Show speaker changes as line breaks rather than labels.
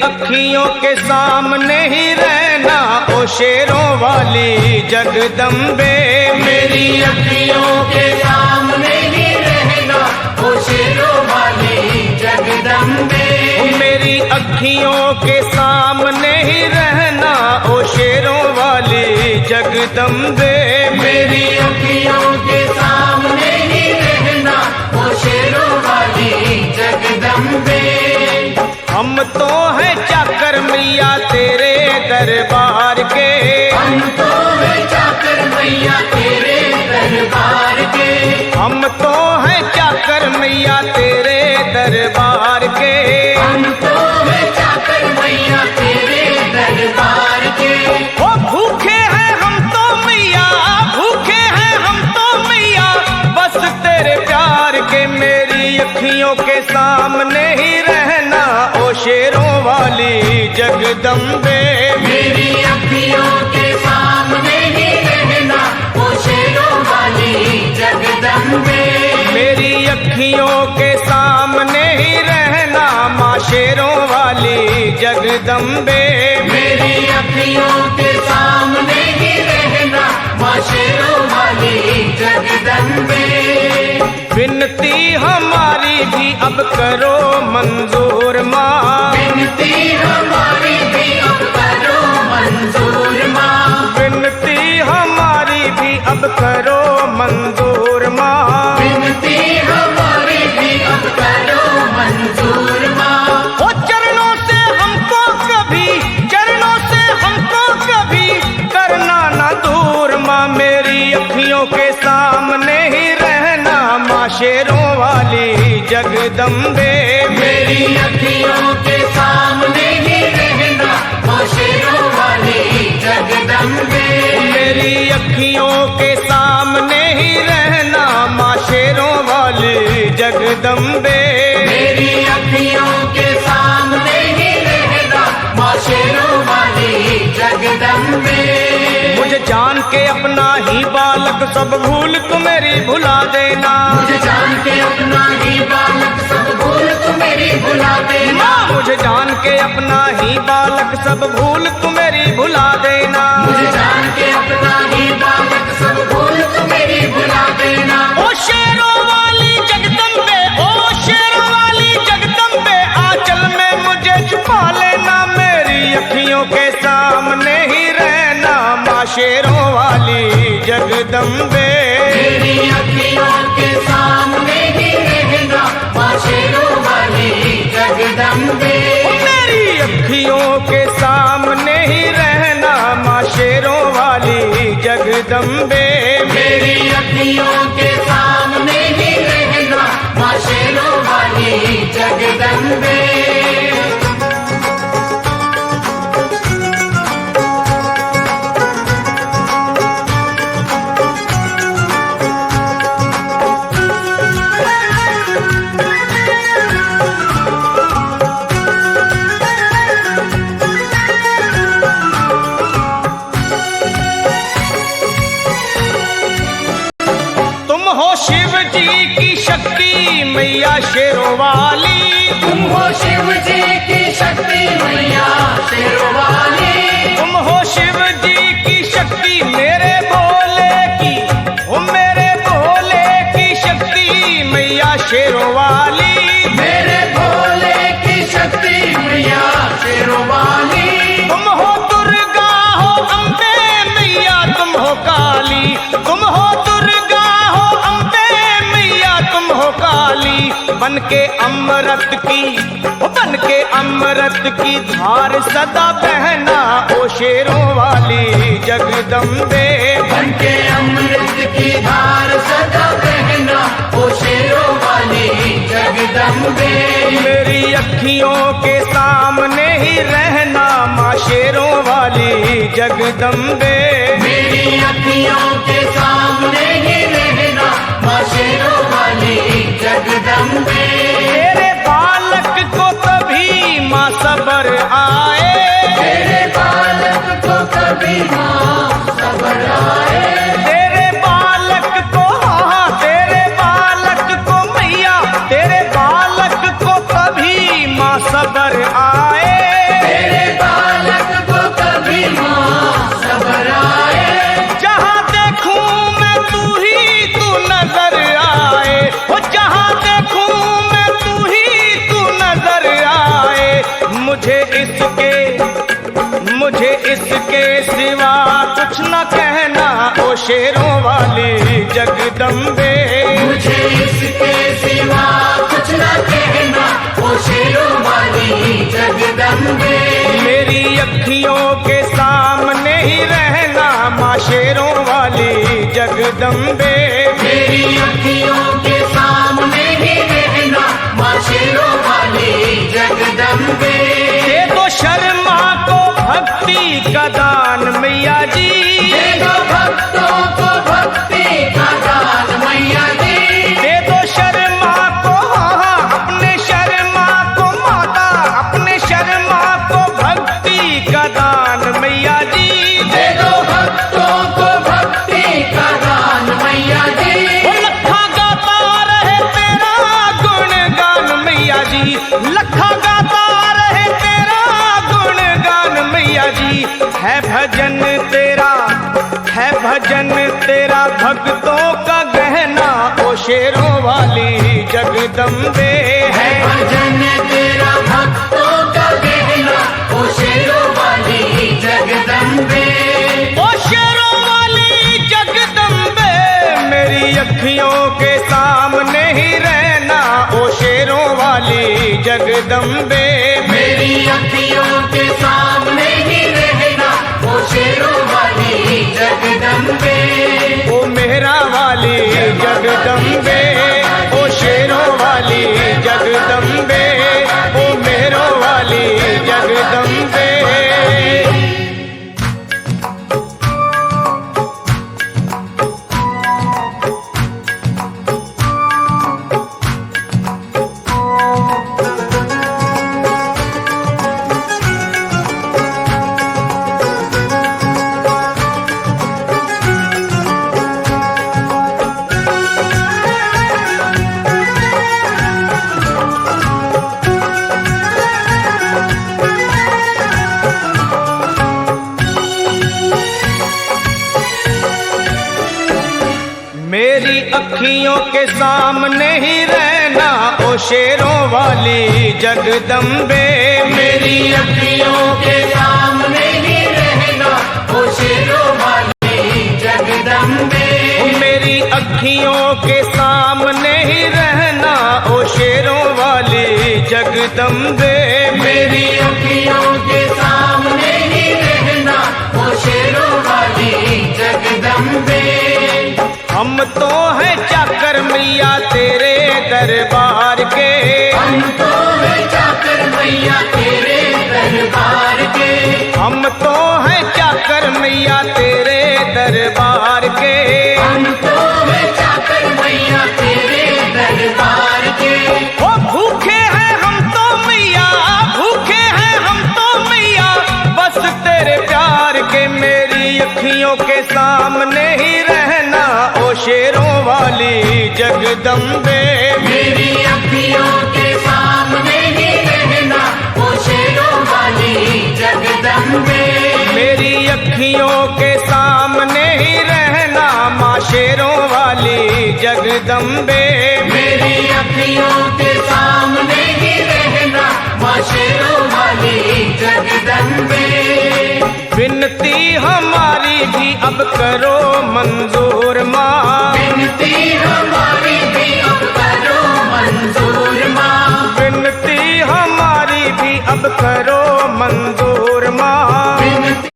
अखियों के सामने ही रहना ओ शेरों वाली जगदम्बे।
मेरी अखियों के सामने ही रहना ओ शेरों वाली जगदम्बे।
मेरी अखियों के सामने ही रहना ओ शेरों वाली जगदम्बे।
मेरी अखियों के सामने ही रहना ओ शेरों वाली जगदम्बे।
हम तो हैं चाकर मैया तेरे दरबार के।
हम तो हैं चाकर मैया तेरे दरबार के।
हम तो हैं चाकर मैया तेरे दरबार के।
हम तो हैं चाकर मैया तेरे दरबार के।
ओ भूखे हैं हम तो मैया, भूखे हैं हम तो मैया बस तेरे प्यार के। मेरी अखियों के सामने ही रहना ओ शेरों वाली जगदम्बे।
मेरी अखियों के सामने ही रहना ओ शेरों वाली जगदम्बे।
मेरी अखियों के सामने ही रहना माँ शेरों वाली जगदम्बे।
मेरी अखियों के सामने ही रहना माँ शेरों वाली जगदम्बे।
विनती हमारी भी अब करो मंजूर माँ।
विनती हमारी भी अब करो मंजूर माँ।
विनती हमारी भी अब करो मंजूर माँ।
विनती हमारी भी अब करो मंजूर माँ।
ओ चरणों से हमको कभी, चरणों से हमको कभी करना ना दूर माँ। मेरी अखियों के सामने ही रहना माँ शेरों वाली जगदम्बे।
मेरी अखियों के सामने ही रहना माँ शेरों वाली जगदम्बे।
मेरी अखियों के सामने ही रहना माँ शेरों वाली जगदम्बे।
मेरी अखियों के सामने ही रहना माँ शेरों वाली जगदम्बे।
मुझे जान के अपना ही बालक सब भूल तू मेरी भुला देना।
मुझे जान के अपना ही बालक सब भूल तू मेरी भुला देना।
मुझे जान के अपना ही बालक सब भूल तू मेरी भुला देना।
मुझे जान के अपना ही बालक सब भूल तू मेरी भुला देना।
ओ शेरों वाली जगदम्बे, ओ शेरों वाली जगदम्बे आंचल में मुझे छुपा लेना। मेरी अखियों के सामने ही रहना माँ शेरों वाली जगदम्बे।
मेरी अखियों के सामने ही रहना माँ शेरों वाली जगदम्बे।
मेरी अखियों के सामने ही रहना माँ शेरों वाली जगदम्बे।
मेरी अखियों के सामने ही रहना माँ शेरों वाली जगदम्बे।
शिव जी की शक्ति मैया शेरों वाली।
तुम हो शिव जी की शक्ति मैया शेरों वाली।
तुम हो शिव जी की शक्ति मेरे भोले की, ओ मेरे भोले की शक्ति मैया शेरों वाली।
मेरे भोले की शक्ति मैया शेरों वाली।
तुम हो दुर्गा हो अम्बे मैया तुम हो काली। तुम हो दुर्गा हो अम्बे मैया तुम हो काली। बन के अमृत की, बन के अमृत की धार सदा बहना ओ शेरों वाली जगदम्बे।
बन के अमृत की धार सदा बहना ओ शेरों वाली जगदम्बे।
मेरी अखियों के सामने ही रहना माँ शेरों वाली जगदम्बे।
मेरी अखियों के सामने ही रहना माँ शेरों वाली जगदम्बे।
तेरे बालक को कभी माँ सबर आए।
तेरे बालक को कभी माँ सबर आए।
तेरे बालक को, हाँ तेरे बालक को मैया, तेरे बालक को कभी माँ सबर आए।
सिवा कुछ न कहना ओ शेरों वाली जगदम्बे।
मेरी अखियों के सामने ही रहना माँ शेरों वाली जगदम्बे।
मेरी अखियों के सामने ही रहना माँ शेरों वाली जगदम्बे।
दे दो शर्मा को भक्ति का दान मैया जी,
दे दो भक्तों को भक्ति का दान मैया जी।
दे दो शर्मा को अपने शर्मा को माता, अपने शर्मा को भक्ति का दान मैया जी।
दे दो भक्तों को भक्ति का दान मैया जी।
वो लखा गाता रहे तेरा गुणगान मैया जी, लखा गाता रहे तेरा गुणगान मैया जी। है भजन तेरा भक्तों का गहना ओ शेरों वाली जगदम्बे।
है भजन तेरा भक्तों का गहना ओ शेरों वाली जगदम्बे।
ओ शेरों वाली जगदम्बे, मेरी अखियों के सामने ही रहना ओ शेरों वाली जगदम्बे।
मेरी अखियों के सामने ही रहना ओ शेरों वाली जगदम्बे।
ओ मेहरा वाली जगदम्बे, ओ शेरों वाली जगदम्बे, ओ मेहरों वाली जगदम्बे। मेरी अखियों के सामने ही रहना ओ शेरों वाली जगदम्बे।
मेरी अखियों के सामने ही रहना ओ शेरों वाली जगदम्बे।
मेरी अखियों के सामने ही रहना ओ शेरों वाली जगदम्बे।
मेरी अखियों के सामने ही रहना ओ शेरों वाली जगदम्बे।
हम तो हैं चाकर मैया तेरे दरबार के,
हम तो हैं चाकर मैया तेरे दरबार के।
हम तो हैं चाकर मैया तेरे दरबार के।
हम तो हैं चाकर मैया तेरे दरबार के।
ओ भूखे हैं हम तो मैया, भूखे हैं हम तो मैया बस तेरे प्यार के। मेरी अखियों के सामने ही रहना ओ शेरों वाली जगदम्बे।
मेरी अखियों के सामने ही रहना ओ शेरों वाली जगदम्बे।
मेरी अखियों के सामने ही रहना माँ शेरों वाली जगदम्बे।
मेरी अखियों के सामने ही रहना माँ शेरों वाली जगदम्बे।
विनती हमारी भी अब करो मंजूर माँ,
विनती हमारी भी अब करो मंजूर माँ।
विनती हमारी भी अब करो